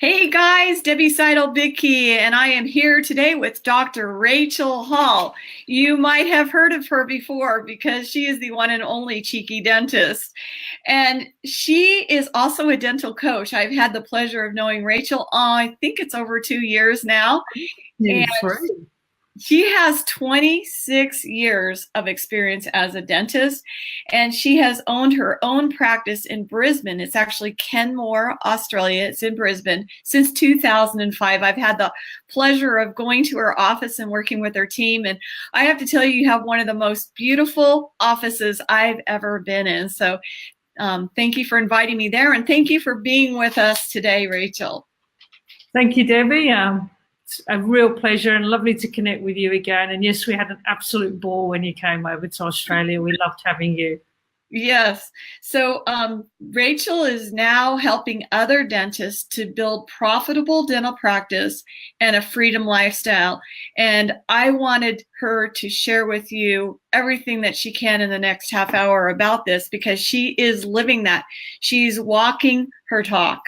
Hey guys, Debbie Seidel Bittke, and I am here today with Dr. Rachel Hall. You might have heard of her before because she is the one and only cheeky dentist. And she is also a dental coach. I've had the pleasure of knowing Rachel, I think it's over 2 years now. And That's right. she has 26 years of experience as a dentist, and she has owned her own practice in Brisbane. It's actually Kenmore, Australia. It's in Brisbane since 2005. I've had the pleasure of going to her office and working with her team, and I have to tell you, you have one of the most beautiful offices I've ever been in. So thank you for inviting me there, and thank you for being with us today, Rachel. Thank you, Debbie. It's a real pleasure and lovely to connect with you again. And yes, we had an absolute ball when you came over to Australia. We loved having you. Yes. So Rachel is now helping other dentists to build profitable dental practice and a freedom lifestyle. And I wanted her to share with you everything that she can in the next half hour about this because she is living that. She's walking her talk.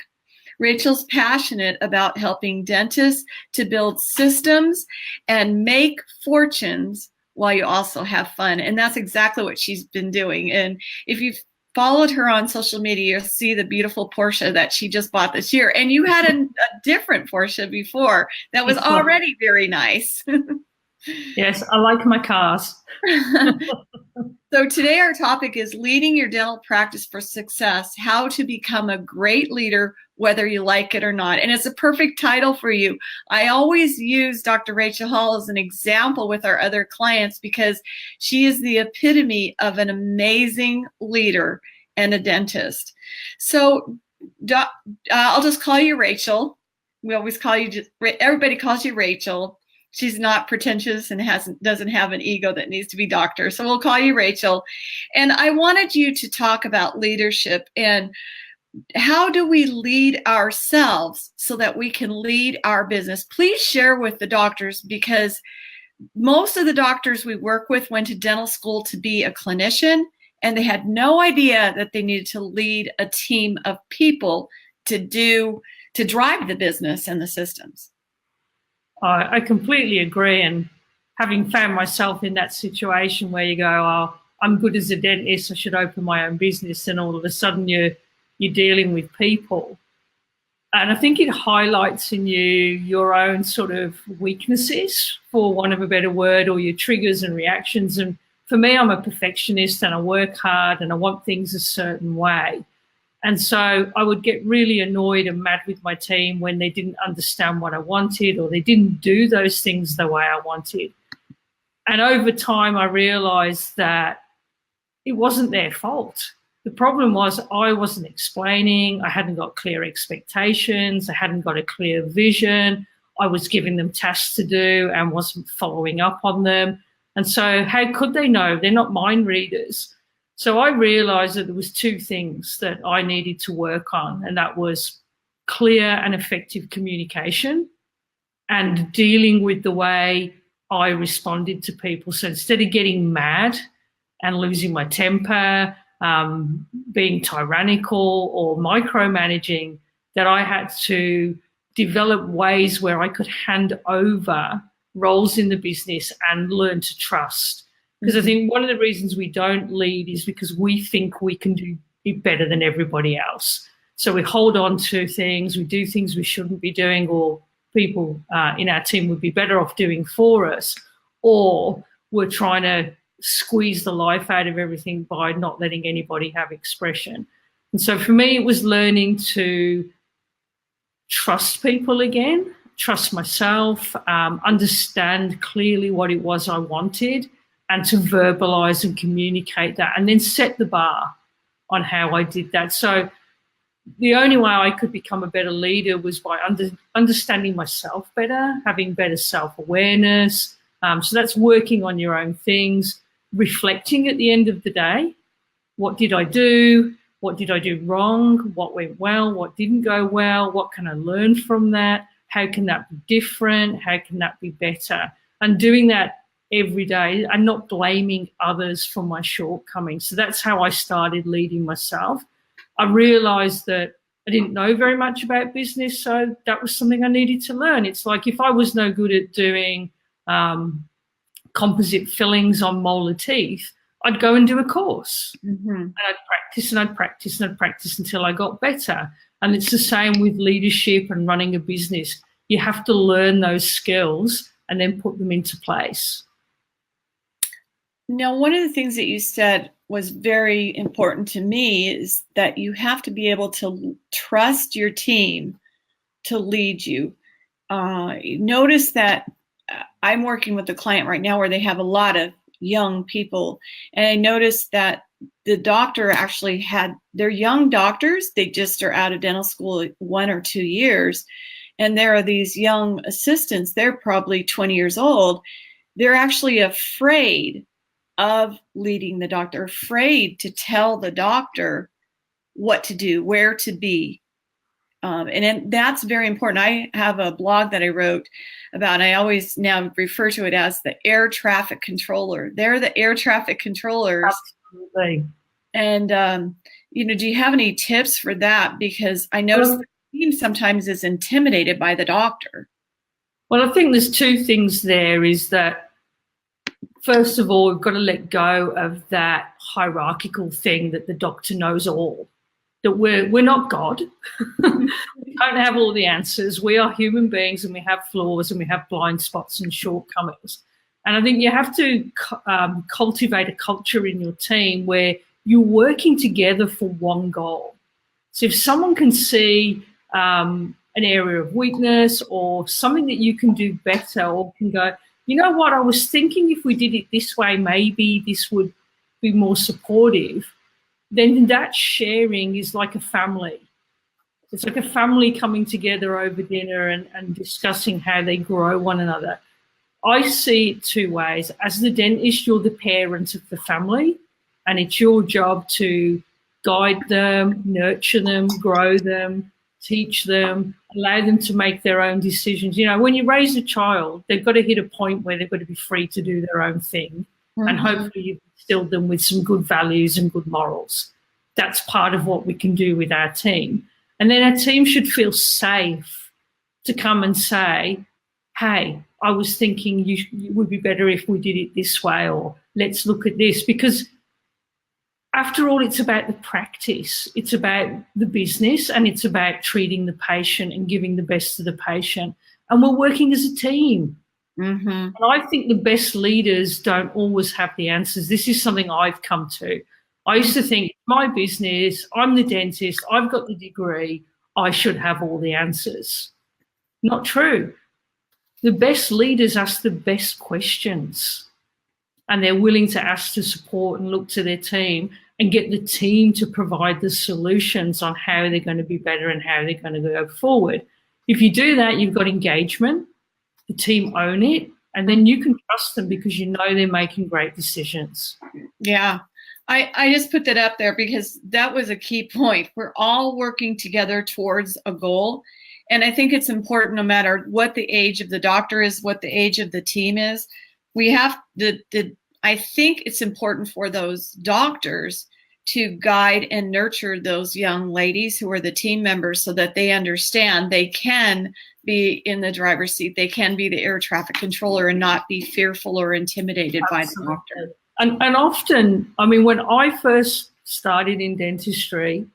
Rachel's passionate about helping dentists to build systems and make fortunes while you also have fun. And that's exactly what she's been doing. And if you've followed her on social media, you'll see the beautiful Porsche that she just bought this year. And you had a different Porsche before that was already very nice. Yes, I like my cars. So today our topic is leading your dental practice for success, how to become a great leader, whether you like it or not. And it's a perfect title for you. I always use Dr. Rachel Hall as an example with our other clients because she is the epitome of an amazing leader and a dentist. So I'll just call you Rachel. We always call you, everybody calls you Rachel. She's not pretentious and doesn't have an ego that needs to be doctor. So we'll call you Rachel. And I wanted you to talk about leadership and how do we lead ourselves so that we can lead our business. Please share with the doctors because most of the doctors we work with went to dental school to be a clinician and they had no idea that they needed to lead a team of people to drive the business and the systems. I completely agree. And having found myself in that situation where you go, oh, I'm good as a dentist, I should open my own business. And all of a sudden you're dealing with people. And I think it highlights in you your own sort of weaknesses, for want of a better word, or your triggers and reactions. And for me, I'm a perfectionist and I work hard and I want things a certain way. And so I would get really annoyed and mad with my team when they didn't understand what I wanted or they didn't do those things the way I wanted. And over time, I realized that it wasn't their fault. The problem was I wasn't explaining, I hadn't got clear expectations, I hadn't got a clear vision, I was giving them tasks to do and wasn't following up on them. And so how could they know? They're not mind readers. So I realized that there was two things that I needed to work on, and that was clear and effective communication and dealing with the way I responded to people. So instead of getting mad and losing my temper, being tyrannical or micromanaging, that I had to develop ways where I could hand over roles in the business and learn to trust. Because I think one of the reasons we don't lead is because we think we can do it better than everybody else. So we hold on to things, we do things we shouldn't be doing, or people in our team would be better off doing for us, or we're trying to squeeze the life out of everything by not letting anybody have expression. And so for me, it was learning to trust people again, trust myself, understand clearly what it was I wanted, and to verbalize and communicate that, and then set the bar on how I did that. So the only way I could become a better leader was by understanding myself better, having better self-awareness. So that's working on your own things, reflecting at the end of the day. What did I do? What did I do wrong? What went well? What didn't go well? What can I learn from that? How can that be different? How can that be better? And doing that every day and not blaming others for my shortcomings. So that's how I started leading myself. I realized that I didn't know very much about business, so that was something I needed to learn. It's like if I was no good at doing composite fillings on molar teeth, I'd go and do a course. And I'd practice and I'd practice and I'd practice until I got better. And it's the same with leadership and running a business. You have to learn those skills and then put them into place. Now, one of the things that you said was very important to me is that you have to be able to trust your team to lead you. Notice that I'm working with a client right now where they have a lot of young people, and I noticed that the doctor actually they're young doctors. They just are out of dental school 1 or 2 years, and there are these young assistants. They're probably 20 years old. They're actually afraid of leading the doctor, afraid to tell the doctor what to do, where to be. And that's very important. I have a blog that I wrote about, and I always now refer to it as the air traffic controller. They're the air traffic controllers. Absolutely. And, do you have any tips for that? Because I notice the team sometimes is intimidated by the doctor. Well, I think there's two things there is that, first of all, we've got to let go of that hierarchical thing that the doctor knows all, that we're not God. We don't have all the answers. We are human beings and we have flaws and we have blind spots and shortcomings. And I think you have to cultivate a culture in your team where you're working together for one goal. So if someone can see an area of weakness or something that you can do better, or can go, you know what, I was thinking if we did it this way, maybe this would be more supportive, then that sharing is like a family. It's like a family coming together over dinner and discussing how they grow one another. I see it two ways. As the dentist, you're the parent of the family, and it's your job to guide them, nurture them, grow them, teach them, allow them to make their own decisions. When you raise a child, they've got to hit a point where they've got to be free to do their own thing. And hopefully you've instilled them with some good values and good morals. That's part of what we can do with our team. And then our team should feel safe to come and say, hey, I was thinking you would be better if we did it this way, or let's look at this. Because after all, it's about the practice. It's about the business, and it's about treating the patient and giving the best to the patient. And we're working as a team. And I think the best leaders don't always have the answers. This is something I've come to. I used to think, my business, I'm the dentist, I've got the degree, I should have all the answers. Not true. The best leaders ask the best questions, and they're willing to ask to support and look to their team and get the team to provide the solutions on how they're going to be better and how they're going to go forward. If you do that, you've got engagement, the team own it, and then you can trust them because you know they're making great decisions. Yeah. I just put that up there because that was a key point. We're all working together towards a goal. And I think it's important, no matter what the age of the doctor is, what the age of the team is, we have I think it's important for those doctors to guide and nurture those young ladies who are the team members so that they understand they can be in the driver's seat. They can be the air traffic controller and not be fearful or intimidated by the doctor. And often, when I first started in dentistry,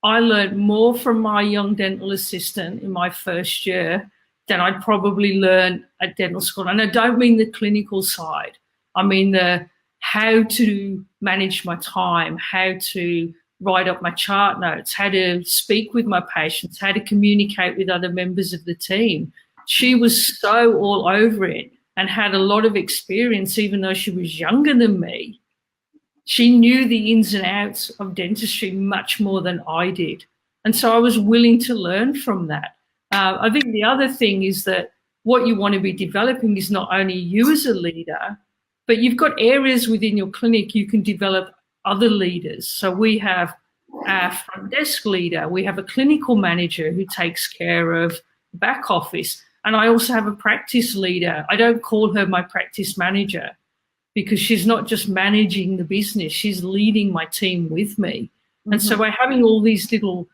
I learned more from my young dental assistant in my first year than I'd probably learned at dental school. And I don't mean the clinical side. I mean the how to manage my time, how to write up my chart notes, how to speak with my patients, how to communicate with other members of the team. She was so all over it and had a lot of experience, even though she was younger than me. She knew the ins and outs of dentistry much more than I did. And so I was willing to learn from that. I think the other thing is that what you want to be developing is not only you as a leader, but you've got areas within your clinic you can develop other leaders. So we have our front desk leader, we have a clinical manager who takes care of the back office, and I also have a practice leader. I don't call her my practice manager because she's not just managing the business, she's leading my team with me. And so by having all these little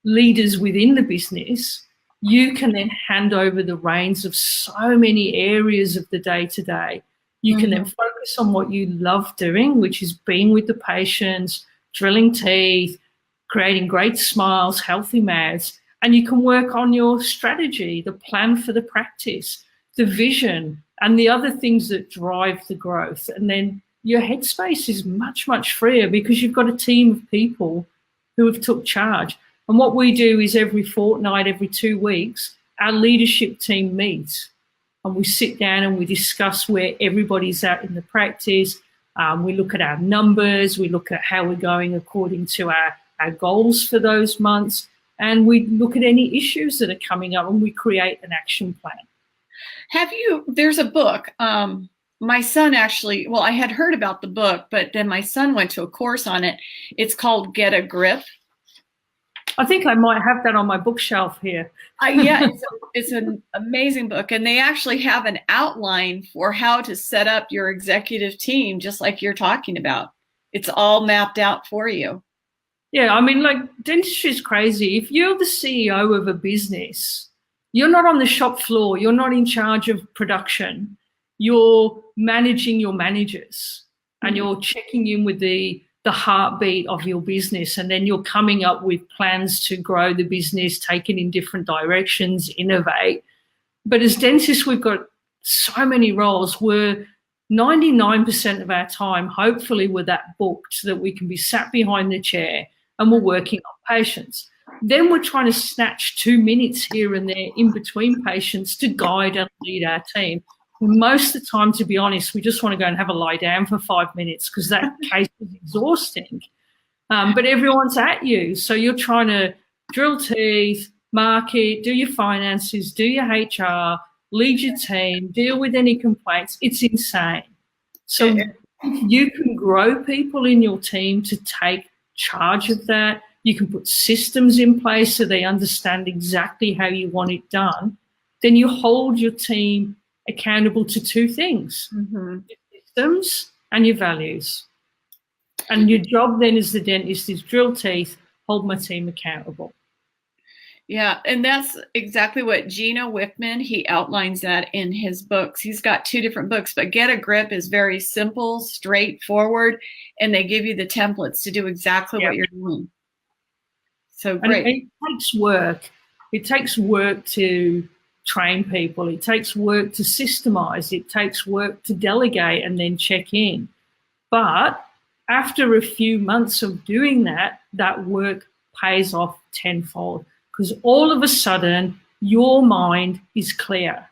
leaders within the business, you can then hand over the reins of so many areas of the day-to-day. You can then focus on what you love doing, which is being with the patients, drilling teeth, creating great smiles, healthy mouths, and you can work on your strategy, the plan for the practice, the vision, and the other things that drive the growth. And then your headspace is much, much freer because you've got a team of people who have took charge. And what we do is every fortnight, every 2 weeks, our leadership team meets and we sit down and we discuss where everybody's at in the practice. We look at our numbers, we look at how we're going according to our goals for those months, and we look at any issues that are coming up and we create an action plan. There's a book, my son actually, well, I had heard about the book, but then my son went to a course on it. It's called Get a Grip. I think I might have that on my bookshelf here. Yeah, it's an amazing book. And they actually have an outline for how to set up your executive team, just like you're talking about. It's all mapped out for you. Yeah, I mean, like, dentistry is crazy. If you're the CEO of a business, you're not on the shop floor. You're not in charge of production. You're managing your managers and you're checking in with the heartbeat of your business, and then you're coming up with plans to grow the business, take it in different directions, innovate. But as dentists, we've got so many roles. We're 99% of our time, hopefully, we're that booked that we can be sat behind the chair and we're working on patients. Then we're trying to snatch 2 minutes here and there in between patients to guide and lead our team. Most of the time, to be honest, we just want to go and have a lie down for 5 minutes because that case is exhausting. But everyone's at you. So you're trying to drill teeth, market, do your finances, do your HR, lead your team, deal with any complaints. It's insane. So you can grow people in your team to take charge of that. You can put systems in place so they understand exactly how you want it done. Then you hold your team accountable to 2 things, your systems and your values. And your job then as the dentist is drill teeth, hold my team accountable. Yeah, and that's exactly what Gino Wickman, he outlines that in his books. He's got 2 different books, but Get a Grip is very simple, straightforward, and they give you the templates to do exactly what you're doing. So great. And it takes work. It takes work to train people. It takes work to systemize. It takes work to delegate and then check in. But after a few months of doing that, that work pays off tenfold because all of a sudden your mind is clear.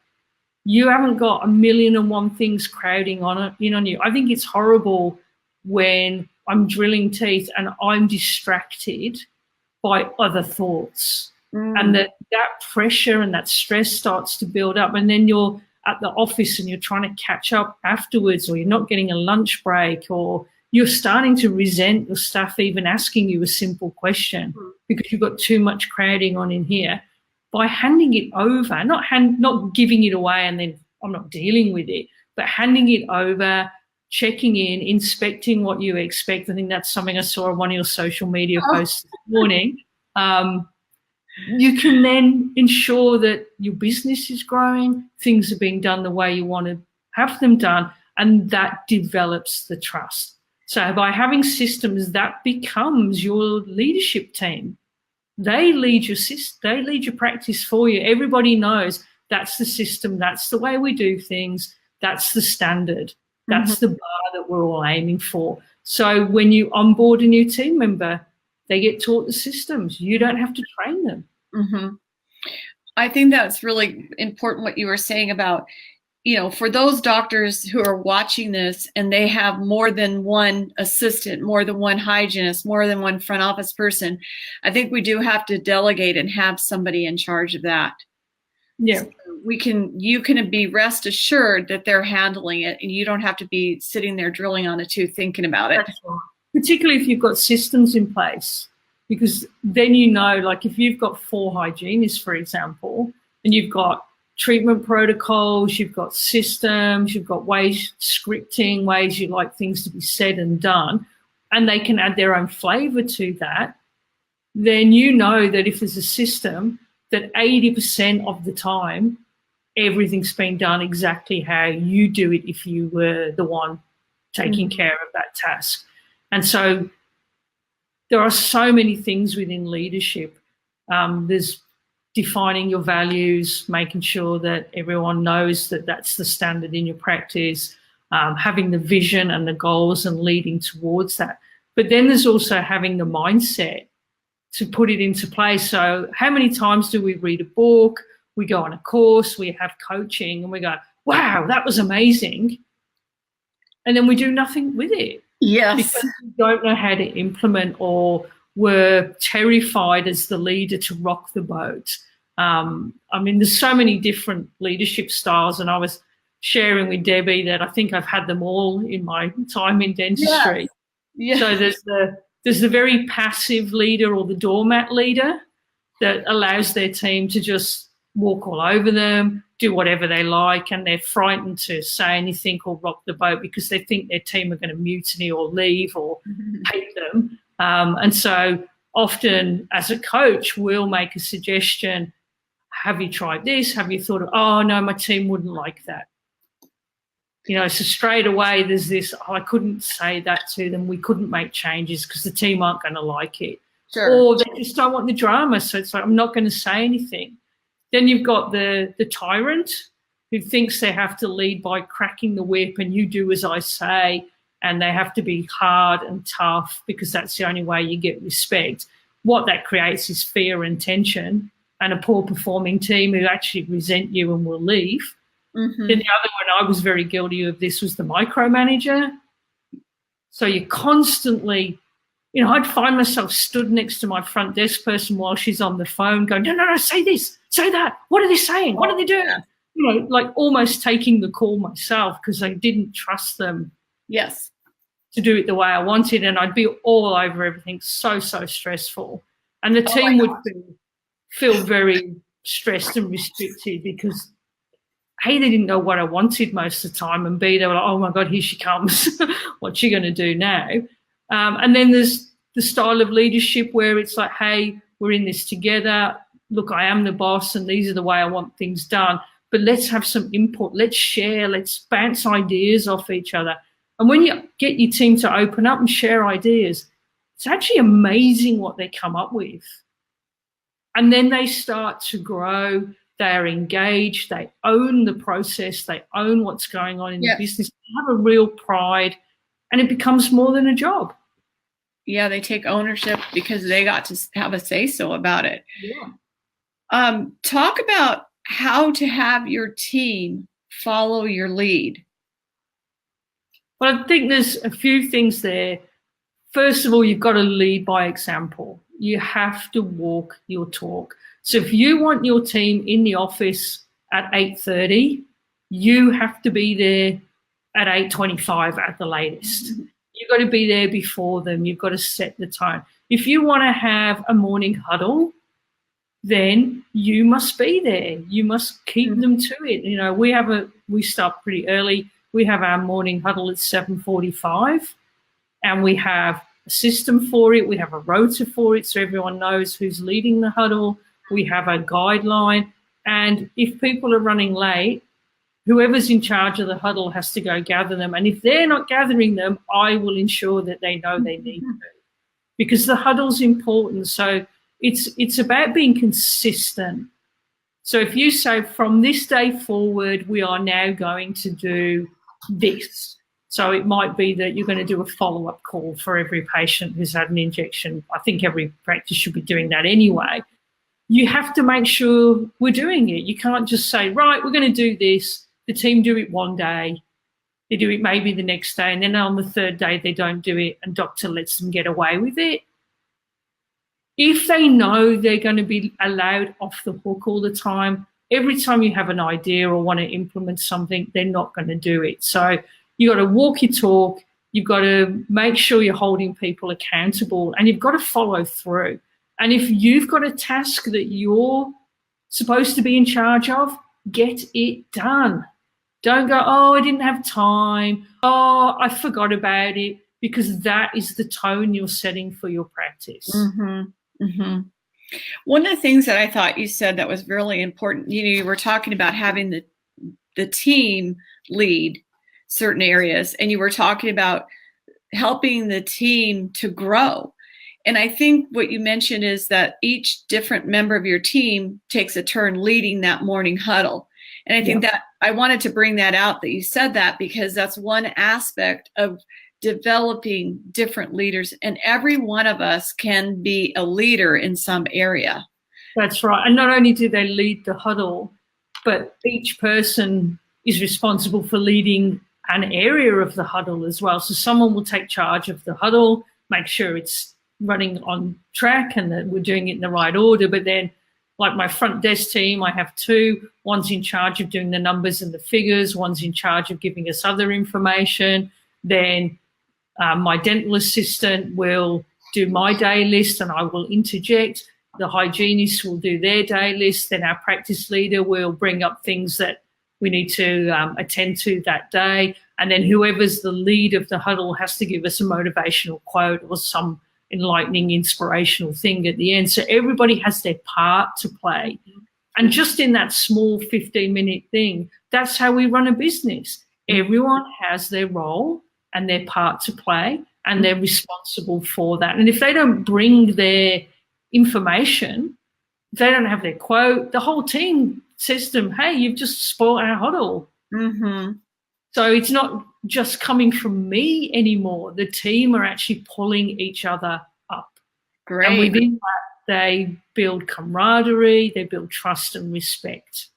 You haven't got 1,000,001 things crowding in on you. I think it's horrible when I'm drilling teeth and I'm distracted by other thoughts. And that pressure and that stress starts to build up, and then you're at the office and you're trying to catch up afterwards, or you're not getting a lunch break, or you're starting to resent your staff even asking you a simple question because you've got too much crowding on in here. By handing it over, not giving it away and then I'm not dealing with it, but handing it over, checking in, inspecting what you expect. I think that's something I saw on one of your social media posts this morning. You can then ensure that your business is growing, things are being done the way you want to have them done, and that develops the trust. So by having systems, that becomes your leadership team. They lead your practice for you. Everybody knows that's the system, that's the way we do things, that's the standard, that's the bar that we're all aiming for. So when you onboard a new team member, they get taught the systems. You don't have to train them. I think that's really important what you were saying about, for those doctors who are watching this and they have more than one assistant, more than one hygienist, more than one front office person, I think we do have to delegate and have somebody in charge of that. Yeah. So you can be rest assured that they're handling it and you don't have to be sitting there drilling on a tooth thinking about it. Particularly if you've got systems in place, because then like if you've got 4 hygienists, for example, and you've got treatment protocols, you've got systems, you've got scripting, ways you like things to be said and done, and they can add their own flavor to that, then you know that if there's a system, that 80% of the time, everything's been done exactly how you do it if you were the one taking care of that task. And so there are so many things within leadership. There's defining your values, making sure that everyone knows that that's the standard in your practice, having the vision and the goals and leading towards that. But then there's also having the mindset to put it into place. So how many times do we read a book, we go on a course, we have coaching, and we go, wow, that was amazing. And then we do nothing with it. Yes. Because we don't know how to implement, or we're terrified as the leader to rock the boat. I mean, there's so many different leadership styles, and I was sharing with Debbie that I think I've had them all in my time in dentistry. Yes. So there's the very passive leader, or the doormat leader, that allows their team to just walk all over them, do whatever they like, and they're frightened to say anything or rock the boat because they think their team are going to mutiny or leave or hate them. And so often as a coach, we'll make a suggestion. Have you tried this? Have you thought of, oh, no, my team wouldn't like that. You know, so straight away there's this, oh, I couldn't say that to them. We couldn't make changes because the team aren't going to like it. Sure. Or they just don't want the drama. So it's like, I'm not going to say anything. Then you've got the tyrant who thinks they have to lead by cracking the whip and you do as I say, and they have to be hard and tough because that's the only way you get respect. What that creates is fear and tension and a poor performing team who actually resent you and will leave. Mm-hmm. Then the other one, I was very guilty of this, was the micromanager. So you constantly, you know, I'd find myself stood next to my front desk person while she's on the phone going, no, say this, say that. What are they saying? What are they doing? You know, like almost taking the call myself because I didn't trust them. Yes. To do it the way I wanted, and I'd be all over everything, so stressful. And the team would feel very stressed and restricted because A, they didn't know what I wanted most of the time, and B, they were like, oh my God, here she comes. What's she going to do now? And then there's the style of leadership where it's like, hey, we're in this together. Look, I am the boss and these are the way I want things done. But let's have some input. Let's share. Let's bounce ideas off each other. And when you get your team to open up and share ideas, it's actually amazing what they come up with. And then they start to grow. They are engaged. They own the process. They own what's going on in the business. They have a real pride, and it becomes more than a job. Yeah, they take ownership because they got to have a say-so about it. Yeah. Talk about how to have your team follow your lead. Well, I think there's a few things there. First of all, you've got to lead by example. You have to walk your talk. So if you want your team in the office at 8:30, you have to be there at 8:25 at the latest. You've got to be there before them. You've got to set the tone. If you want to have a morning huddle, then you must be there. You must keep them to it. You know, we start pretty early. We have our morning huddle at 7:45, and we have a system for it. We have a rota for it so everyone knows who's leading the huddle. We have a guideline. And if people are running late, whoever's in charge of the huddle has to go gather them. And if they're not gathering them, I will ensure that they know they need to, because the huddle's important. So it's about being consistent. So if you say from this day forward, we are now going to do this. So it might be that you're going to do a follow-up call for every patient who's had an injection. I think every practice should be doing that anyway. You have to make sure we're doing it. You can't just say, right, we're going to do this. The team do it one day. They do it maybe the next day. And then on the third day, they don't do it and doctor lets them get away with it. If they know they're going to be allowed off the hook all the time, every time you have an idea or want to implement something, they're not going to do it. So you've got to walk your talk. You've got to make sure you're holding people accountable, and you've got to follow through. And if you've got a task that you're supposed to be in charge of, get it done. Don't go, oh, I didn't have time. Oh, I forgot about it, because that is the tone you're setting for your practice. Mm-hmm. Mm-hmm. One of the things that I thought you said that was really important, you were talking about having the team lead certain areas, and you were talking about helping the team to grow. And I think what you mentioned is that each different member of your team takes a turn leading that morning huddle. And I think that I wanted to bring that out, that you said that, because that's one aspect of developing different leaders. And every one of us can be a leader in some area. That's right. And not only do they lead the huddle, but each person is responsible for leading an area of the huddle as well. So someone will take charge of the huddle, make sure it's running on track and that we're doing it in the right order. But then, like my front desk team, I have two. One's in charge of doing the numbers and the figures. One's in charge of giving us other information. Then my dental assistant will do my day list and I will interject. The hygienist will do their day list. Then our practice leader will bring up things that we need to attend to that day. And then whoever's the lead of the huddle has to give us a motivational quote or some enlightening, inspirational thing at the end. So everybody has their part to play. And just in that small 15-minute thing, that's how we run a business. Everyone has their role and their part to play, and they're responsible for that. And if they don't bring their information, if they don't have their quote, the whole team says to them, hey, you've just spoiled our huddle. Mm-hmm. So it's not just coming from me anymore. The team are actually pulling each other up. Great. And within that, they build camaraderie, they build trust and respect.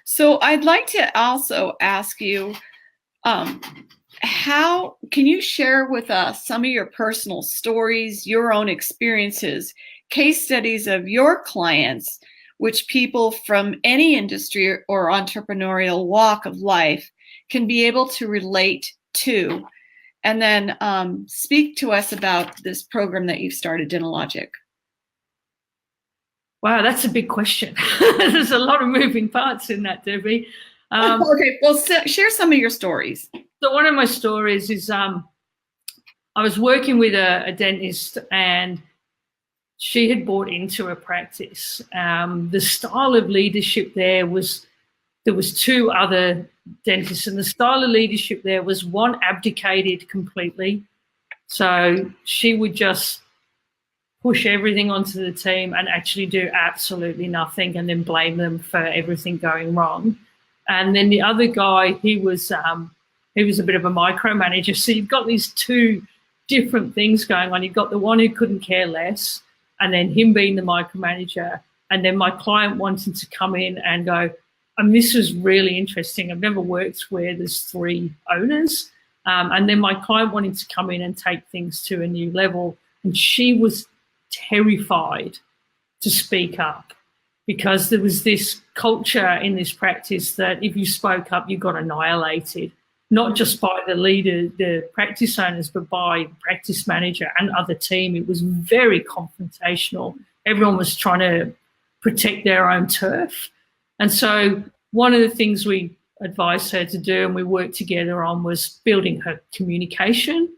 So I'd like to also ask you, how can you share with us some of your personal stories, your own experiences, case studies of your clients, which people from any industry or entrepreneurial walk of life can be able to relate to, and then speak to us about this program that you've started, Dentallogic. Wow, that's a big question. There's a lot of moving parts in that, Debbie. Okay, well, share some of your stories. So one of my stories is I was working with a dentist, and she had bought into a practice. The style of leadership there was two other dentists, and the style of leadership there was one abdicated completely. So she would just push everything onto the team and actually do absolutely nothing and then blame them for everything going wrong. And then the other guy, he was a bit of a micromanager. So you've got these two different things going on. You've got the one who couldn't care less, and then him being the micromanager, and then my client wanting to come in and go, and this was really interesting. I've never worked where there's three owners. And then my client wanting to come in and take things to a new level. And she was terrified to speak up, because there was this culture in this practice that if you spoke up, you got annihilated, not just by the leader, the practice owners, but by the practice manager and other team. It was very confrontational. Everyone was trying to protect their own turf. And so one of the things we advised her to do and we worked together on was building her communication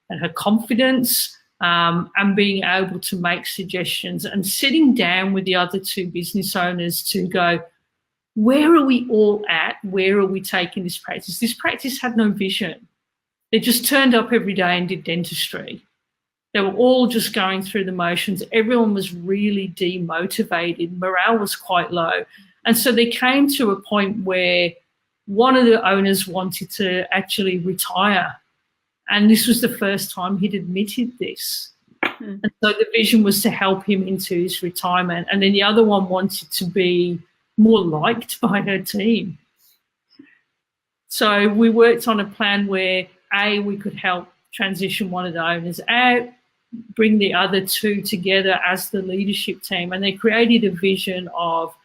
and her confidence, and being able to make suggestions and sitting down with the other two business owners to go, where are we all at? Where are we taking this practice? This practice had no vision. They just turned up every day and did dentistry. They were all just going through the motions. Everyone was really demotivated. Morale was quite low. And so they came to a point where one of the owners wanted to actually retire. And this was the first time he'd admitted this. Mm-hmm. And so the vision was to help him into his retirement. And then the other one wanted to be more liked by her team. So we worked on a plan where, A, we could help transition one of the owners out, bring the other two together as the leadership team. And they created a vision of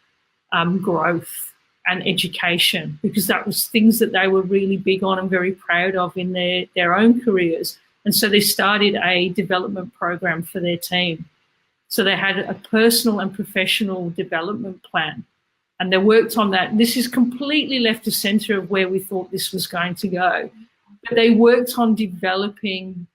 growth and education, because that was things that they were really big on and very proud of in their own careers. And so they started a development program for their team. So they had a personal and professional development plan, and they worked on that. This is completely left of center of where we thought this was going to go. But they worked on developing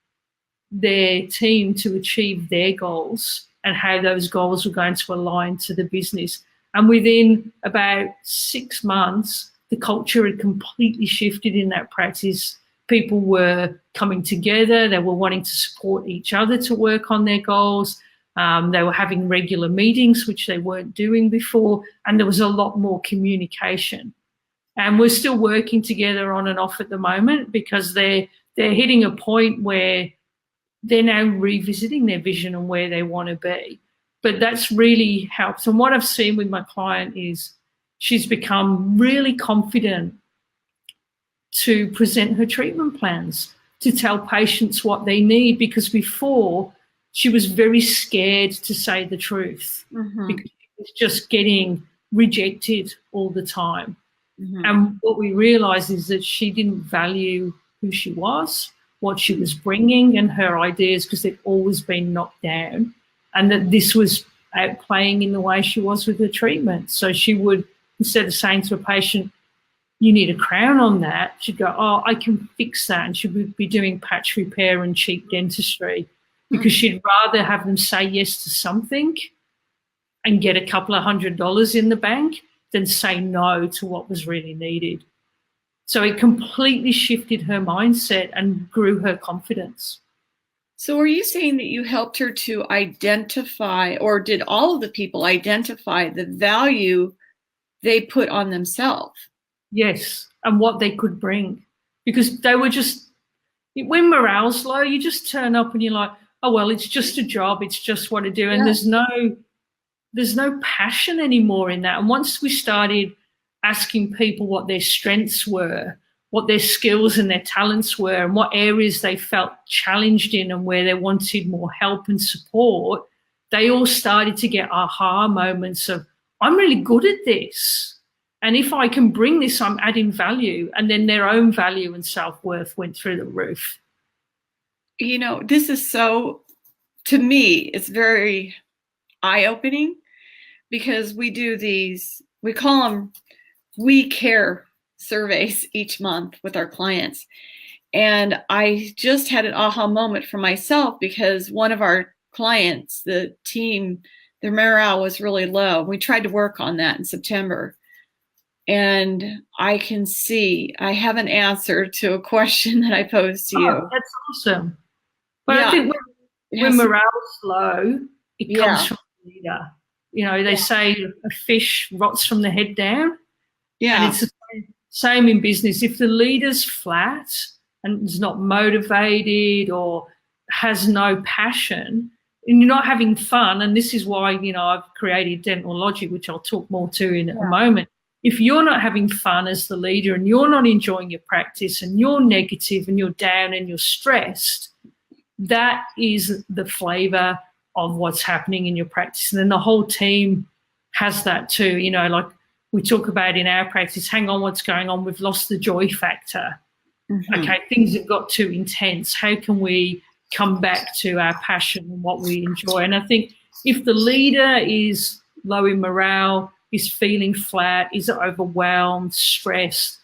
their team to achieve their goals and how those goals were going to align to the business. And within about 6 months, the culture had completely shifted in that practice. People were coming together. They were wanting to support each other to work on their goals. They were having regular meetings, which they weren't doing before. And there was a lot more communication. And we're still working together on and off at the moment because they're hitting a point where they're now revisiting their vision and where they want to be. But that's really helped. And what I've seen with my client is she's become really confident to present her treatment plans, to tell patients what they need, because before she was very scared to say the truth because she was just getting rejected all the time. And what we realized is that she didn't value who she was, what she was bringing and her ideas, because they'd always been knocked down, and that this was outplaying in the way she was with her treatment. So she would, instead of saying to a patient, you need a crown on that, she'd go, oh, I can fix that. And she would be doing patch repair and cheap dentistry because she'd rather have them say yes to something and get a couple of $100 in the bank than say no to what was really needed. So it completely shifted her mindset and grew her confidence. So are you saying that you helped her to identify, or did all of the people identify the value they put on themselves? Yes, and what they could bring. Because they were just, when morale's low, you just turn up and you're like, oh, well, it's just a job, it's just what I do. And there's no passion anymore in that. And once we started asking people what their strengths were, what their skills and their talents were, and what areas they felt challenged in and where they wanted more help and support, they all started to get aha moments of, I'm really good at this. And if I can bring this, I'm adding value. And then their own value and self-worth went through the roof. You know, this is so, to me, it's very eye-opening because we do these, we call them We Care surveys each month with our clients. And I just had an aha moment for myself because one of our clients, the team, their morale was really low. We tried to work on that in September. And I can see I have an answer to a question that I posed to you. That's awesome. But I think when morale's low, it comes from the leader. You know, they say a fish rots from the head down. Yeah. And it's the same in business. If the leader's flat and is not motivated or has no passion and you're not having fun, and this is why, you know, I've created Dental Logic, which I'll talk more to in a moment. If you're not having fun as the leader and you're not enjoying your practice and you're negative and you're down and you're stressed, that is the flavor of what's happening in your practice. And then the whole team has that too. You know, like we talk about in our practice, hang on, what's going on? We've lost the joy factor. Okay, things have got too intense. How can we come back to our passion and what we enjoy? And I think if the leader is low in morale, is feeling flat, is overwhelmed, stressed,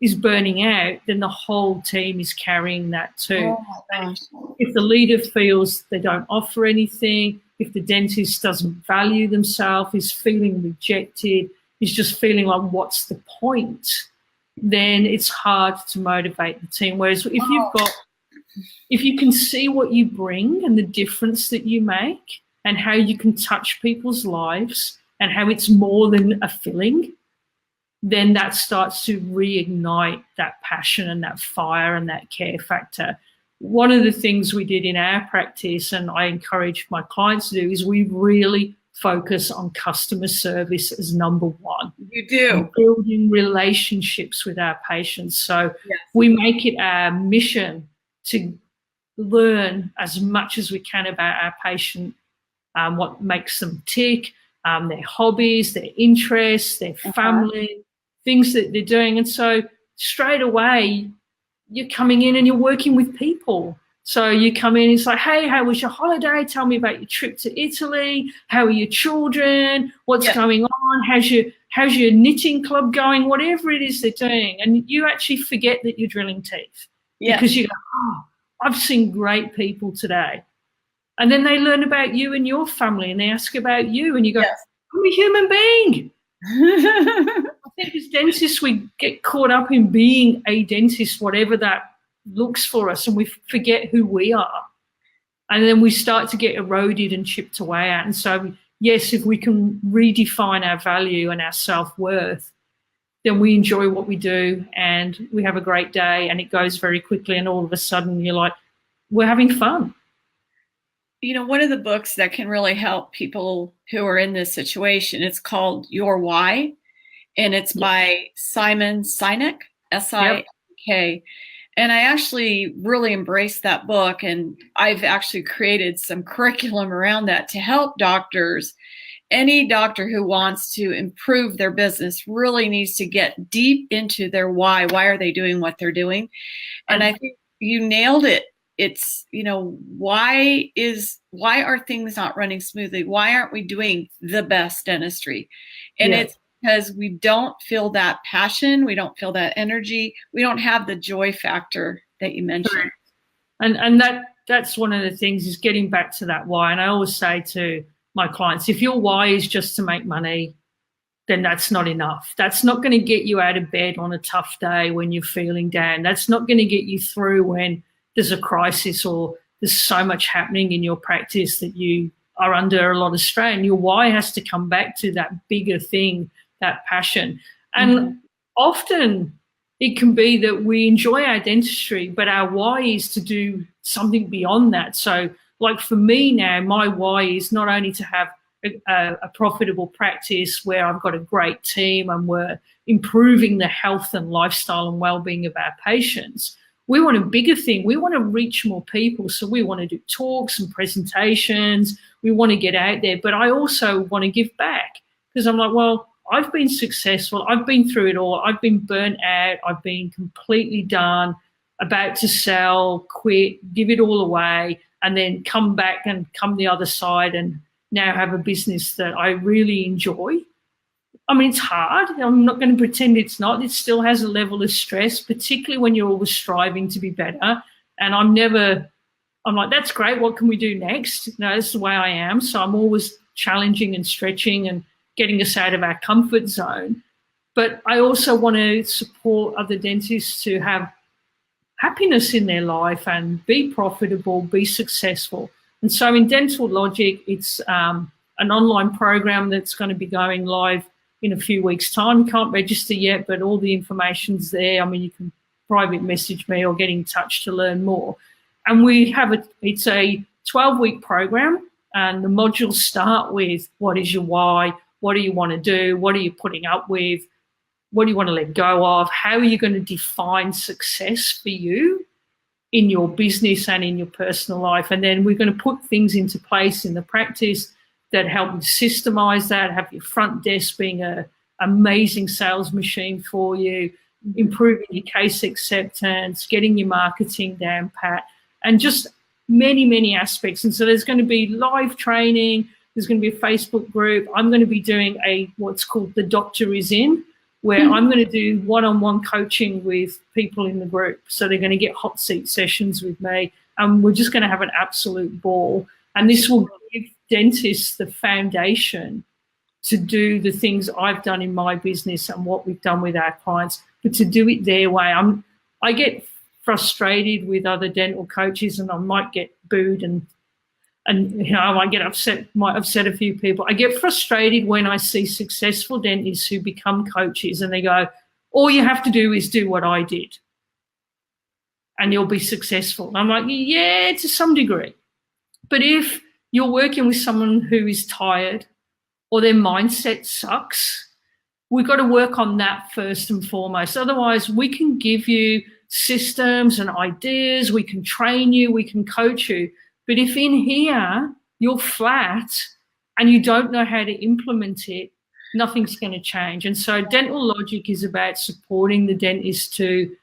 is burning out, then the whole team is carrying that too. If the leader feels they don't offer anything, if the dentist doesn't value themselves, is feeling rejected, is just feeling like, what's the point? Then it's hard to motivate the team. Whereas if you can see what you bring and the difference that you make and how you can touch people's lives and how it's more than a filling, then that starts to reignite that passion and that fire and that care factor. One of the things we did in our practice, and I encourage my clients to do, is we really focus on customer service as number one. You do. And building relationships with our patients. So we make it our mission to learn as much as we can about our patient, what makes them tick, their hobbies, their interests, their family, things that they're doing. And so straight away, you're coming in and you're working with people. So you come in, it's like, hey, how was your holiday? Tell me about your trip to Italy. How are your children? What's going on? How's your knitting club going? Whatever it is they're doing. And you actually forget that you're drilling teeth because you go, oh, I've seen great people today. And then they learn about you and your family, and they ask about you, and you go, Yes. I'm a human being. I think as dentists, we get caught up in being a dentist, whatever that looks for us, and we forget who we are. And then we start to get eroded and chipped away at. And so, yes, if we can redefine our value and our self-worth, then we enjoy what we do and we have a great day, and it goes very quickly, and all of a sudden you're like, we're having fun. One of the books that can really help people who are in this situation, it's called Your Why, and it's by Simon Sinek, S-I-N-K. And I actually really embraced that book, and I've actually created some curriculum around that to help doctors. Any doctor who wants to improve their business really needs to get deep into their why. Why are they doing what they're doing? And I think you nailed it. It's, why are things not running smoothly? Why aren't we doing the best dentistry? And it's because we don't feel that passion. We don't feel that energy. We don't have the joy factor that you mentioned. And that's one of the things, is getting back to that why. And I always say to my clients, if your why is just to make money, then that's not enough. That's not going to get you out of bed on a tough day when you're feeling down. That's not going to get you through when there's a crisis or there's so much happening in your practice that you are under a lot of strain. Your why has to come back to that bigger thing, that passion. And often it can be that we enjoy our dentistry, but our why is to do something beyond that. So like for me now, my why is not only to have a profitable practice where I've got a great team and we're improving the health and lifestyle and well-being of our patients. We want a bigger thing. We want to reach more people. So we want to do talks and presentations. We want to get out there. But I also want to give back, because I'm like, well, I've been successful. I've been through it all. I've been burnt out. I've been completely done, about to sell, quit, give it all away, and then come back and come the other side and now have a business that I really enjoy. I mean, it's hard. I'm not going to pretend it's not. It still has a level of stress, particularly when you're always striving to be better. And I'm like, that's great. What can we do next? That's the way I am. So I'm always challenging and stretching and getting us out of our comfort zone. But I also want to support other dentists to have happiness in their life and be profitable, be successful. And so in Dental Logic, it's an online program that's going to be going live in a few weeks' time. You can't register yet, but all the information's there. I mean, you can private message me or get in touch to learn more. And it's a 12-week program, and the modules start with what is your why, what do you want to do, what are you putting up with, what do you want to let go of, how are you going to define success for you in your business and in your personal life. And then we're going to put things into place in the practice that help you systemize that, have your front desk being an amazing sales machine for you, improving your case acceptance, getting your marketing down pat, and just many, many aspects. And so there's going to be live training. There's going to be a Facebook group. I'm going to be doing what's called The Doctor Is In, where I'm going to do one-on-one coaching with people in the group. So they're going to get hot seat sessions with me, and we're just going to have an absolute ball. And this will give dentists the foundation to do the things I've done in my business and what we've done with our clients, but to do it their way. I get frustrated with other dental coaches, and I might get booed and I might get upset, might upset a few people. I get frustrated when I see successful dentists who become coaches and they go, all you have to do is do what I did and you'll be successful. I'm like, yeah, to some degree. But if you're working with someone who is tired or their mindset sucks, we've got to work on that first and foremost. Otherwise, we can give you systems and ideas, we can train you, we can coach you. But if in here you're flat and you don't know how to implement it, nothing's going to change. And so Dental Logic is about supporting the dentist to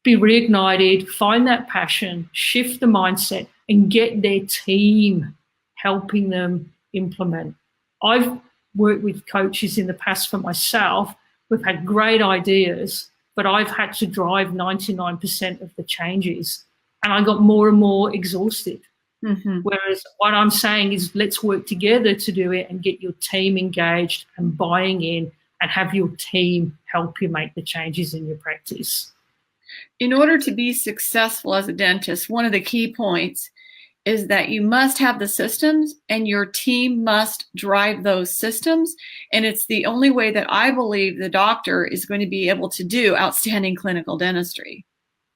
be reignited, find that passion, shift the mindset, and get their team helping them implement. I've worked with coaches in the past for myself. We've had great ideas, but I've had to drive 99% of the changes, and I got more and more exhausted. Whereas what I'm saying is let's work together to do it and get your team engaged and buying in and have your team help you make the changes in your practice. In order to be successful as a dentist, one of the key points is that you must have the systems and your team must drive those systems. And it's the only way that I believe the doctor is going to be able to do outstanding clinical dentistry.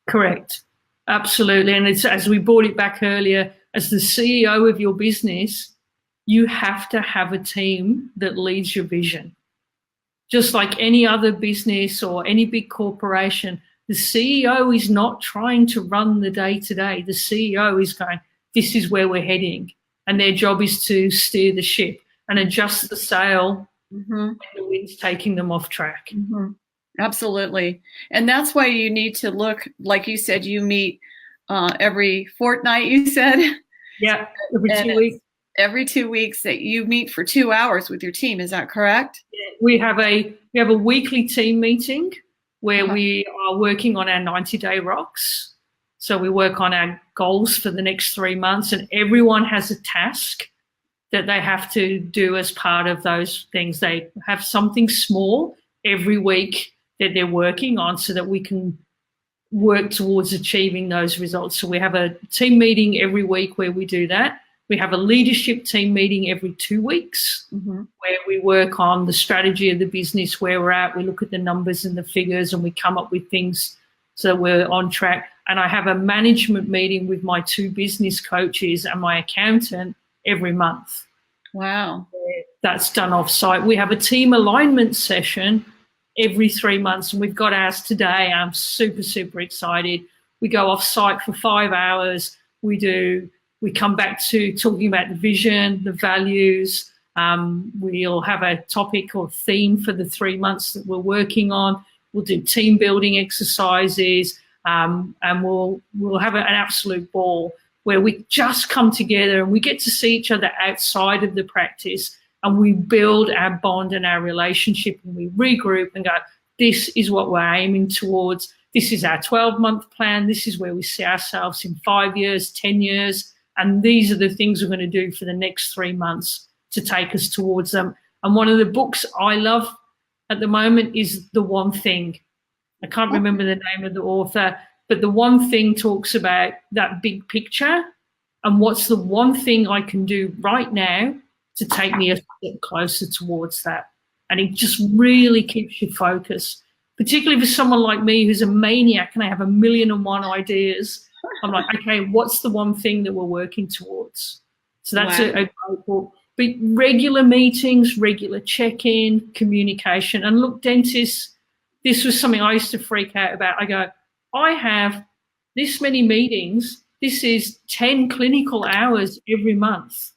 Correct. Absolutely. And it's, as we brought it back earlier, as the CEO of your business, you have to have a team that leads your vision. Just like any other business or any big corporation, the CEO is not trying to run the day-to-day. The CEO is going, this is where we're heading. And their job is to steer the ship and adjust the sail when the wind's taking them off track. Absolutely. And that's why you need to look, like you said, you meet every fortnight, you said? Yeah, every 2 weeks. Every 2 weeks that you meet for 2 hours with your team. Is that correct? Yeah, we have a weekly team meeting where we are working on our 90-day rocks. So we work on our goals for the next 3 months, and everyone has a task that they have to do as part of those things. They have something small every week that they're working on so that we can work towards achieving those results. So we have a team meeting every week where we do that. We have a leadership team meeting every 2 weeks where we work on the strategy of the business, where we're at. We look at the numbers and the figures and we come up with things so we're on track. And I have a management meeting with my 2 business coaches and my accountant every month. Wow. That's done off-site. We have a team alignment session every 3 months, and we've got ours today. I'm super, super excited. We go off-site for 5 hours. We come back to talking about the vision, the values. We'll have a topic or theme for the 3 months that we're working on. We'll do team building exercises, and we'll have an absolute ball where we just come together and we get to see each other outside of the practice, and we build our bond and our relationship, and we regroup and go, this is what we're aiming towards. This is our 12-month plan. This is where we see ourselves in 5 years, 10 years. And these are the things we're going to do for the next 3 months to take us towards them. And one of the books I love at the moment is The One Thing. I can't remember the name of the author, but The One Thing talks about that big picture and what's the one thing I can do right now to take me a step closer towards that. And it just really keeps you focused, particularly for someone like me who's a maniac and I have 1,000,001 ideas. I'm like, okay, what's the one thing that we're working towards? So that's a great book. But regular meetings, regular check-in, communication. And look, dentists, this was something I used to freak out about. I go, I have this many meetings. This is 10 clinical hours every month.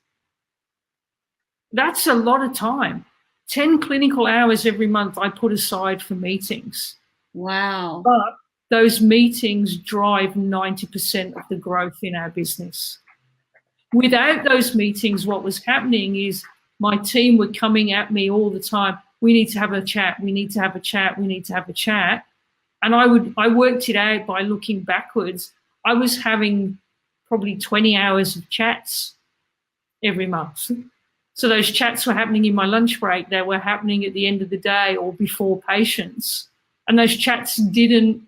That's a lot of time. 10 clinical hours every month I put aside for meetings. Wow. But those meetings drive 90% of the growth in our business. Without those meetings, what was happening is my team were coming at me all the time. We need to have a chat. We need to have a chat. We need to have a chat. And I worked it out by looking backwards. I was having probably 20 hours of chats every month. So those chats were happening in my lunch break. They were happening at the end of the day or before patients. And those chats didn't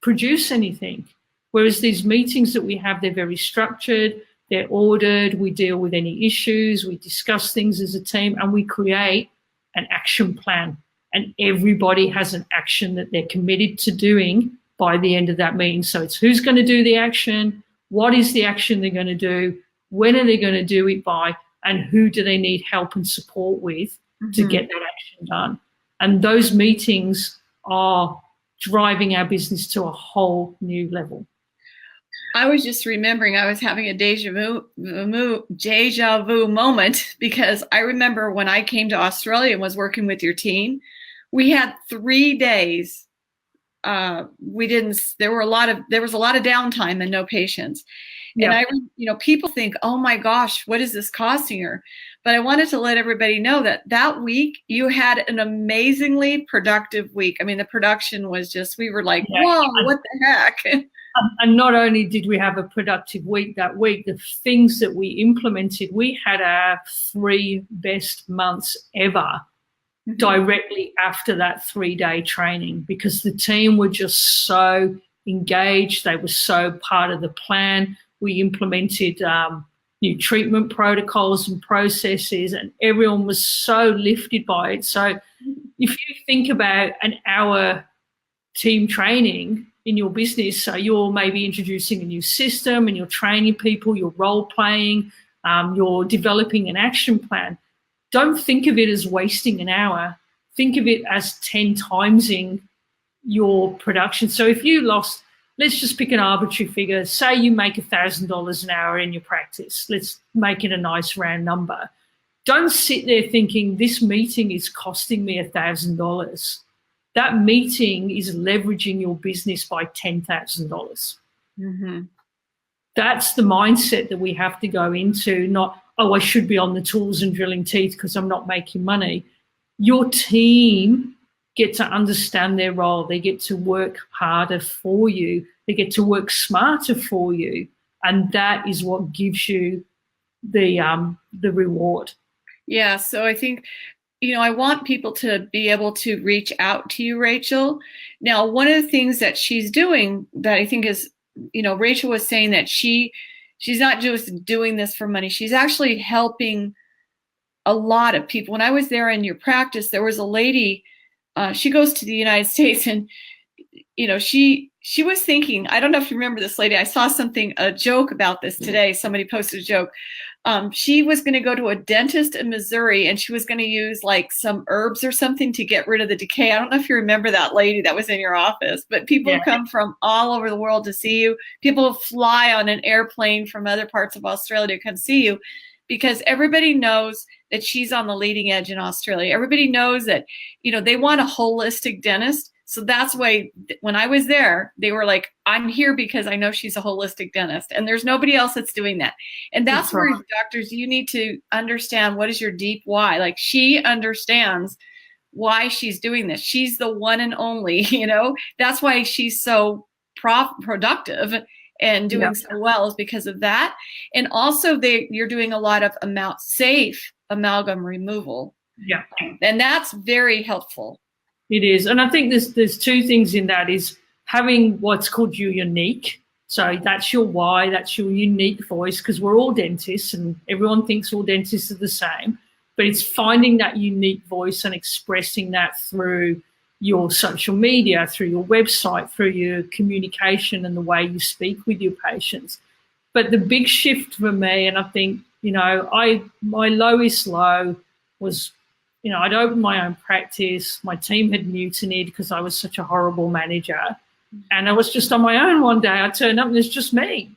produce anything. Whereas these meetings that we have, they're very structured, they're ordered, we deal with any issues, we discuss things as a team, and we create an action plan. And everybody has an action that they're committed to doing by the end of that meeting. So it's who's going to do the action, what is the action they're going to do, when are they going to do it by, and who do they need help and support with to get that action done. And those meetings are driving our business to a whole new level. I was just remembering I was having a deja vu moment, because I remember when I came to Australia and was working with your team, we had 3 days. There was a lot of downtime and no patients. Yeah. And people think, oh my gosh, what is this costing her? But I wanted to let everybody know that week you had an amazingly productive week. I mean, the production was just, we were like, whoa, what the heck? And not only did we have a productive week that week, the things that we implemented, we had our 3 best months ever directly after that 3-day training, because the team were just so engaged. They were so part of the plan. We implemented new treatment protocols and processes, and everyone was so lifted by it. So if you think about an hour team training in your business, so you're maybe introducing a new system and you're training people, you're role playing, you're developing an action plan. Don't think of it as wasting an hour. Think of it as 10 timesing your production. So if you lost, let's just pick an arbitrary figure. Say you make $1,000 an hour in your practice. Let's make it a nice round number. Don't sit there thinking this meeting is costing me $1,000. That meeting is leveraging your business by $10,000. That's the mindset that we have to go into, not, oh, I should be on the tools and drilling teeth because I'm not making money. Your team get to understand their role. They get to work harder for you. They get to work smarter for you. And that is what gives you the reward. Yeah. So I think, I want people to be able to reach out to you, Rachel. Now, one of the things that she's doing that I think is, Rachel was saying that she's not just doing this for money. She's actually helping a lot of people. When I was there in your practice, there was a lady, she goes to the United States, and, she was thinking, I don't know if you remember this lady. I saw a joke about this today. Somebody posted a joke. She was going to go to a dentist in Missouri, and she was going to use like some herbs or something to get rid of the decay. I don't know if you remember that lady that was in your office, but people come from all over the world to see you. People fly on an airplane from other parts of Australia to come see you, because everybody knows that she's on the leading edge in Australia. Everybody knows that, they want a holistic dentist. So that's why when I was there, they were like, I'm here because I know she's a holistic dentist, and there's nobody else that's doing that. And that's where doctors, you need to understand what is your deep why. Like, she understands why she's doing this. She's the one and only, that's why she's so productive and doing so well, is because of that. And also you're doing a lot of safe amalgam removal. Yeah. And that's very helpful. It is. And I think there's 2 things in that, is having what's called your unique. So that's your why, that's your unique voice, because we're all dentists and everyone thinks all dentists are the same. But it's finding that unique voice and expressing that through your social media, through your website, through your communication and the way you speak with your patients. But the big shift for me, and I think, my lowest low was, I'd opened my own practice. My team had mutinied because I was such a horrible manager. And I was just on my own one day. I turned up and there's just me.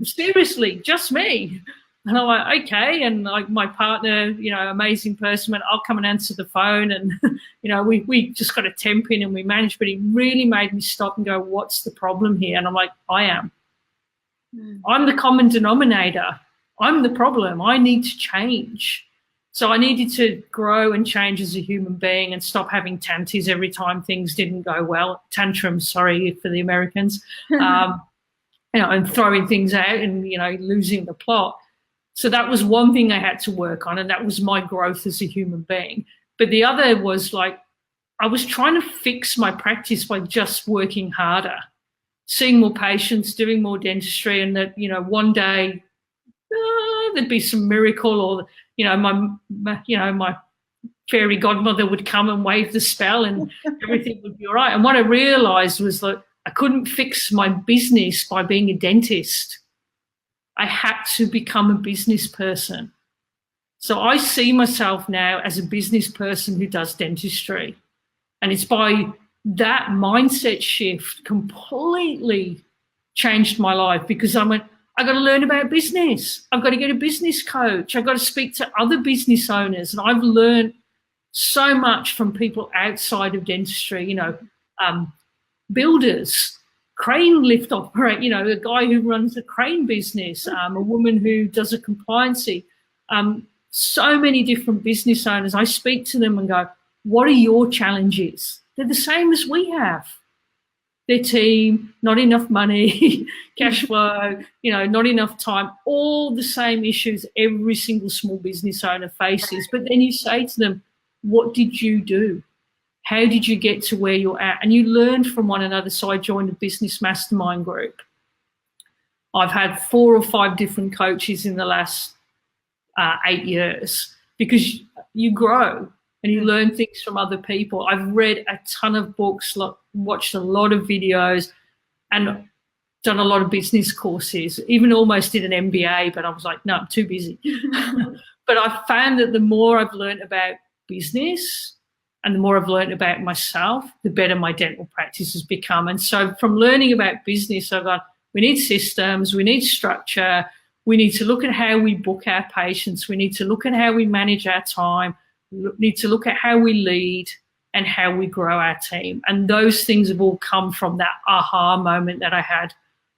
Seriously, just me. And I'm like, okay. And like my partner, amazing person, went, I'll come and answer the phone. And, we just got a temp in and we managed. But it really made me stop and go, what's the problem here? And I'm like, I am. I'm the common denominator. I'm the problem. I need to change. So I needed to grow and change as a human being and stop having tanties every time things didn't go well. Tantrums, sorry for the Americans, and throwing things out and, losing the plot. So that was one thing I had to work on, and that was my growth as a human being. But the other was like, I was trying to fix my practice by just working harder, seeing more patients, doing more dentistry, and that, one day there'd be some miracle, or my fairy godmother would come and wave the spell and everything would be all right. And what I realized was that I couldn't fix my business by being a dentist. I had to become a business person. So I see myself now as a business person who does dentistry. And it's by that mindset shift completely changed my life, because I went, I've got to learn about business. I've got to get a business coach. I've got to speak to other business owners. And I've learned so much from people outside of dentistry, builders, crane lift operator, a guy who runs a crane business, a woman who does a compliancy, so many different business owners. I speak to them and go, what are your challenges? They're the same as we have. their team, not enough money, cash flow, not enough time, all the same issues every single small business owner faces. But then you say to them, what did you do? How did you get to where you're at? And you learn from one another. So I joined a business mastermind group. I've had 4 or 5 different coaches in the last 8 years, because you grow and you learn things from other people. I've read a ton of books, watched a lot of videos, and done a lot of business courses, even almost did an MBA, but I was like, no, I'm too busy. But I found that the more I've learned about business and the more I've learned about myself, the better my dental practice has become. And so from learning about business, I've gone, we need systems, we need structure, we need to look at how we book our patients, we need to look at how we manage our time, we need to look at how we lead and how we grow our team. And those things have all come from that aha moment that I had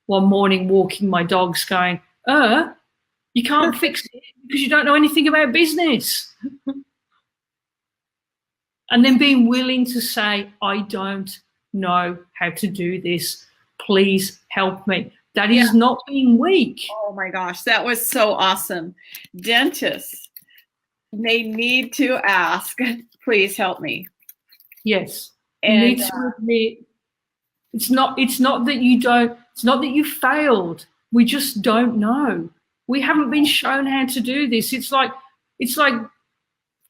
one morning walking my dogs going, you can't fix it because you don't know anything about business. And then being willing to say, I don't know how to do this. Please help me. That is not being weak. Oh my gosh, that was so awesome. Dentists, they need to ask, please help me. Yes. And you need to admit, it's not that you failed. We just don't know. We haven't been shown how to do this. It's like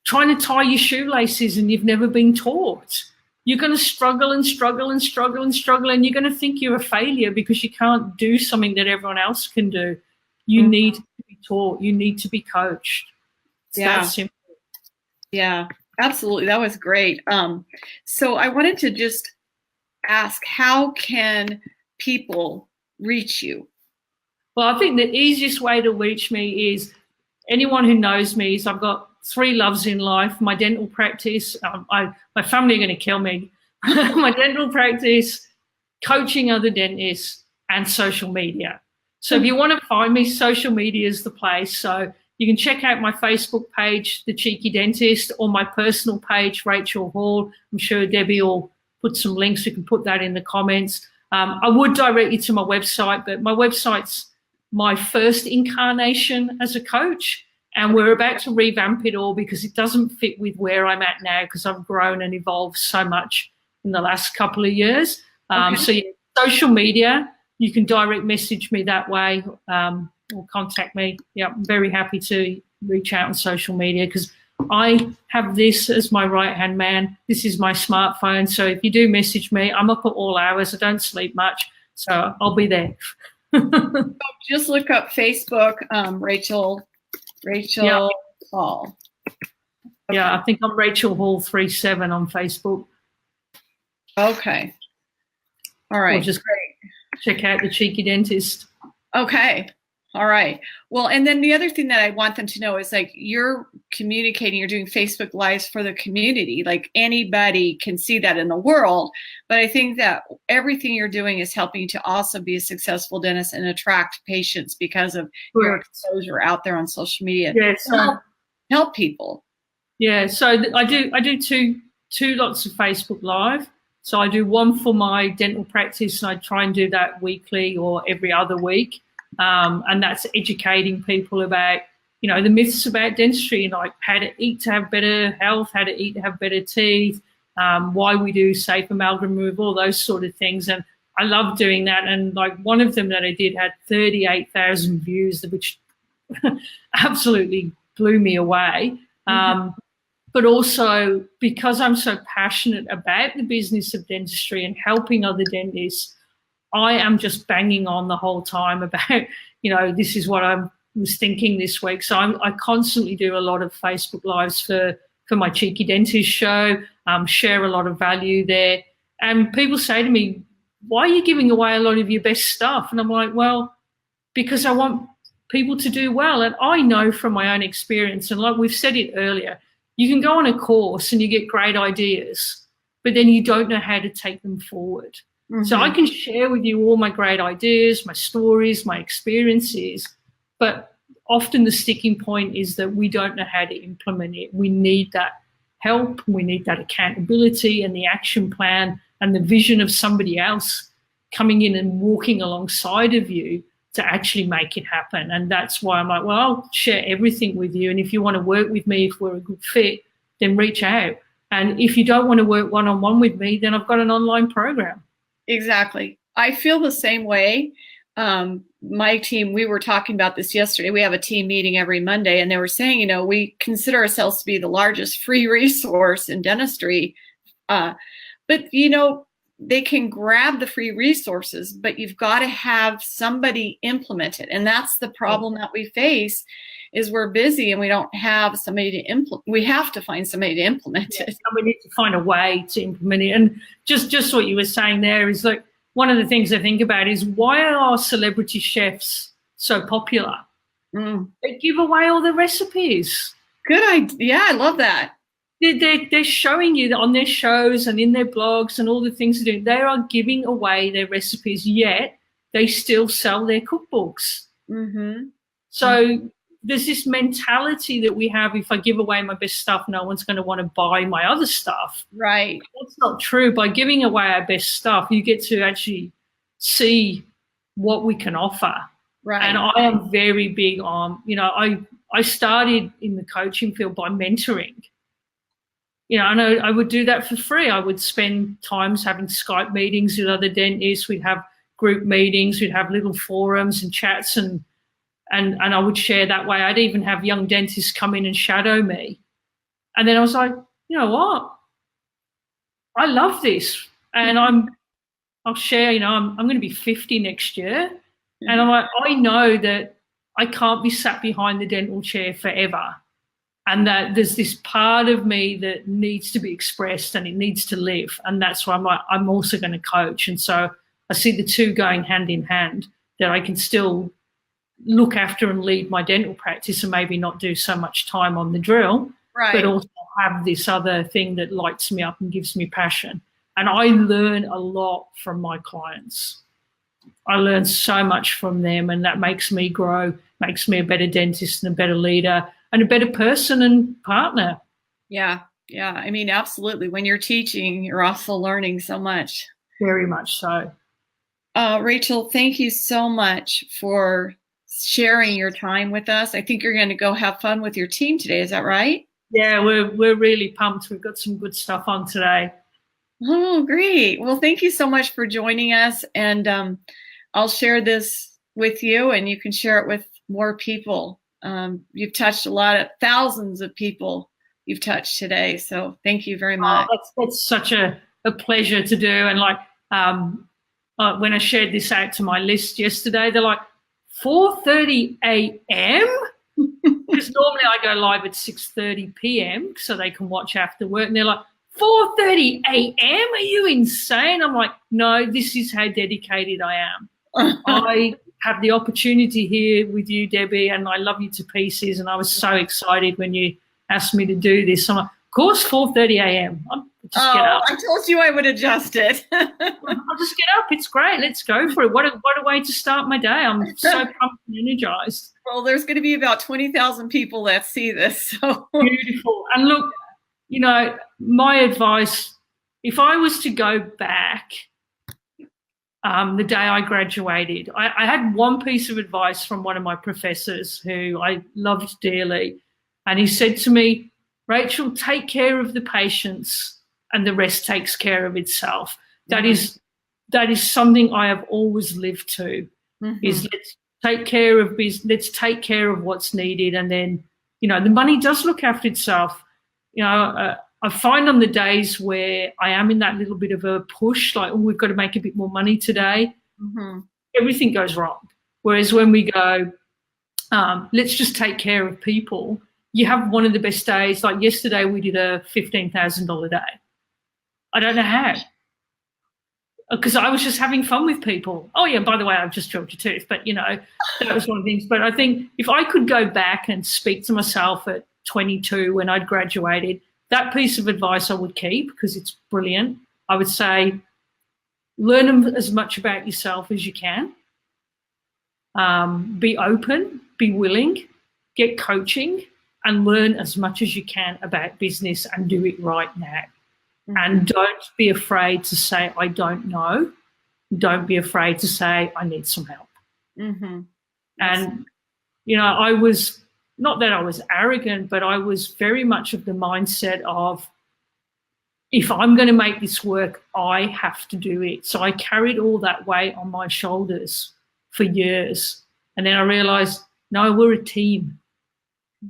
trying to tie your shoelaces and you've never been taught. You're going to struggle and struggle and struggle and struggle, and you're going to think you're a failure because you can't do something that everyone else can do. You need to be taught. You need to be coached. It's that simple. Yeah, absolutely. That was great. So I wanted to just ask, how can people reach you? Well, I think the easiest way to reach me is anyone who knows me. Is I've got 3 loves in life: my dental practice. My family are going to kill me. My dental practice, coaching other dentists, and social media. So if you want to find me, social media is the place. So you can check out my Facebook page, The Cheeky Dentist, or my personal page, Rachel Hall. I'm sure Debbie will put some links. You can put that in the comments. I would direct you to my website, but my website's my first incarnation as a coach. And we're about to revamp it all because it doesn't fit with where I'm at now, because I've grown and evolved so much in the last couple of years. So social media, you can direct message me that way, or contact me. Yeah, I'm very happy to reach out on social media because I have this as my right-hand man. This is my smartphone. So if you do message me, I'm up at all hours. I don't sleep much, so I'll be there. Just look up Facebook, Rachel Hall. Okay. Yeah, I think I'm Rachel Hall 37 on Facebook. Okay. All right. Or just check out The Cheeky Dentist. Okay. All right. Well, and then the other thing that I want them to know is, like, you're communicating, you're doing Facebook Lives for the community. Like, anybody can see that in the world. But I think that everything you're doing is helping you to also be a successful dentist and attract patients because of your exposure out there on social media. Yes. Help people. Yeah. So I do two lots of Facebook Live. So I do one for my dental practice, and I try and do that weekly or every other week. And that's educating people about, the myths about dentistry, like how to eat to have better health, how to eat to have better teeth, why we do safe amalgam removal, all those sort of things. And I love doing that. And like one of them that I did had 38,000 views, which absolutely blew me away. But also because I'm so passionate about the business of dentistry and helping other dentists, I am just banging on the whole time about, this is what I was thinking this week. So I constantly do a lot of Facebook Lives for my Cheeky Dentist show, share a lot of value there. And people say to me, why are you giving away a lot of your best stuff? And I'm like, well, because I want people to do well. And I know from my own experience, and like we've said it earlier, you can go on a course and you get great ideas, but then you don't know how to take them forward. So I can share with you all my great ideas, my stories, my experiences, but often the sticking point is that we don't know how to implement it. We need that help, we need that accountability and the action plan and the vision of somebody else coming in and walking alongside of you to actually make it happen. And that's why I'm like, well, I'll share everything with you. And if you want to work with me, if we're a good fit, then reach out. And if you don't want to work one-on-one with me, then I've got an online program. Exactly. I feel the same way. My team, we were talking about this yesterday. We have a team meeting every Monday, and they were saying, you know, we consider ourselves to be the largest free resource in dentistry. But, you know, they can grab the free resources, but you've got to have somebody implement it. And that's the problem that we face, is we're busy and we don't have somebody to implement. We have to find somebody to implement it. And we need to find a way to implement it. And just what you were saying there is, like, one of the things I think about is, why are celebrity chefs so popular? They give away all the recipes. Good idea. Yeah, I love that. They're showing you on their shows and in their blogs and all the things they're doing. They are giving away their recipes, yet they still sell their cookbooks. So there's this mentality that we have: if I give away my best stuff, no one's going to want to buy my other stuff. Right. That's not true. By giving away our best stuff, you get to actually see what we can offer. Right. And I am very big on, you know, I started in the coaching field by mentoring. You know, and I would do that for free. I would spend times having Skype meetings with other dentists. We'd have group meetings. We'd have little forums and chats, and I would share that way. I'd even have young dentists come in and shadow me. And then I was like, you know what? I love this. And I'll share, you know, I'm going to be 50 next year. And I'm like, I know that I can't be sat behind the dental chair forever. And that there's this part of me that needs to be expressed and it needs to live. And that's why I'm like, I'm also going to coach. And so I see the two going hand in hand, that I can still look after and lead my dental practice and maybe not do so much time on the drill, right, but also have this other thing that lights me up and gives me passion. And I learn a lot from my clients. I learn so much from them, and that makes me grow, makes me a better dentist and a better leader and a better person and partner. Yeah. Yeah. I mean, absolutely. When you're teaching, you're also learning so much. Very much so. Rachel, thank you so much for sharing your time with us. I think you're going to go have fun with your team today. Is that right? Yeah, we're really pumped. We've got some good stuff on today. Oh, great. Well, thank you so much for joining us. And I'll share this with you, and you can share it with more people. You've touched thousands of people you've touched today. So thank you very much. That's such a pleasure to do. And like, when I shared this out to my list yesterday, they're like, 4:30 a.m.? Because normally I go live at 6:30 p.m. so they can watch after work. And they're like, 4:30 a.m.? Are you insane? I'm like, no, this is how dedicated I am. I have the opportunity here with you, Debbie, and I love you to pieces. And I was so excited when you asked me to do this. I'm like, of course, 4:30 a.m. Just get up. I told you I would adjust it. I'll just get up. It's great. Let's go for it. What a way to start my day. I'm so pumped and energized. Well, there's going to be about 20,000 people that see this. So beautiful. And look, you know, my advice, if I was to go back the day I graduated, I had one piece of advice from one of my professors who I loved dearly. And he said to me, Rachel, take care of the patients and the rest takes care of itself. That is something I have always lived to, is let's take care of what's needed. And then, you know, the money does look after itself. You know, I find on the days where I am in that little bit of a push, like, oh, we've got to make a bit more money today, everything goes wrong. Whereas when we go, let's just take care of people, you have one of the best days. Like yesterday, we did a $15,000 day. I don't know how, because I was just having fun with people. Oh, yeah, by the way, I've just drilled your tooth. But, you know, that was one of the things. But I think if I could go back and speak to myself at 22 when I'd graduated, that piece of advice I would keep because it's brilliant. I would say learn as much about yourself as you can. Be open, be willing, get coaching, and learn as much as you can about business and do it right now. And don't be afraid to say, I don't know, don't be afraid to say, I need some help. Mm-hmm. And, you know, I was, not that I was arrogant, but I was very much of the mindset of, if I'm going to make this work, I have to do it. So I carried all that weight on my shoulders for years. And then I realized, no, we're a team.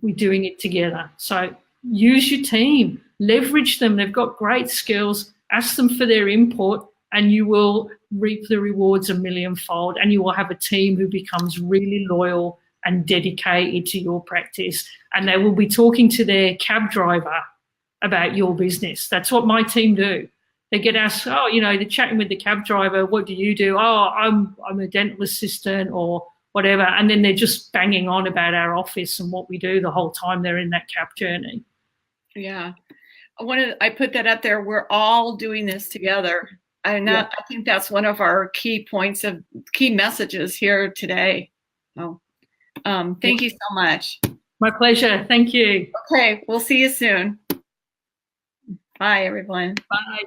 We're doing it together. So use your team, leverage them. They've got great skills. Ask them for their input, and you will reap the rewards a millionfold. And you will have a team who becomes really loyal and dedicated to your practice. And they will be talking to their cab driver about your business. That's what my team do. They get asked, oh, you know, they're chatting with the cab driver. What do you do? Oh, I'm a dental assistant or whatever. And then they're just banging on about our office and what we do the whole time they're in that cab journey. Yeah. I put that up there. We're all doing this together. And I think that's one of our key messages here today. Oh, thank you so much. My pleasure. Thank you. Okay. We'll see you soon. Bye, everyone. Bye.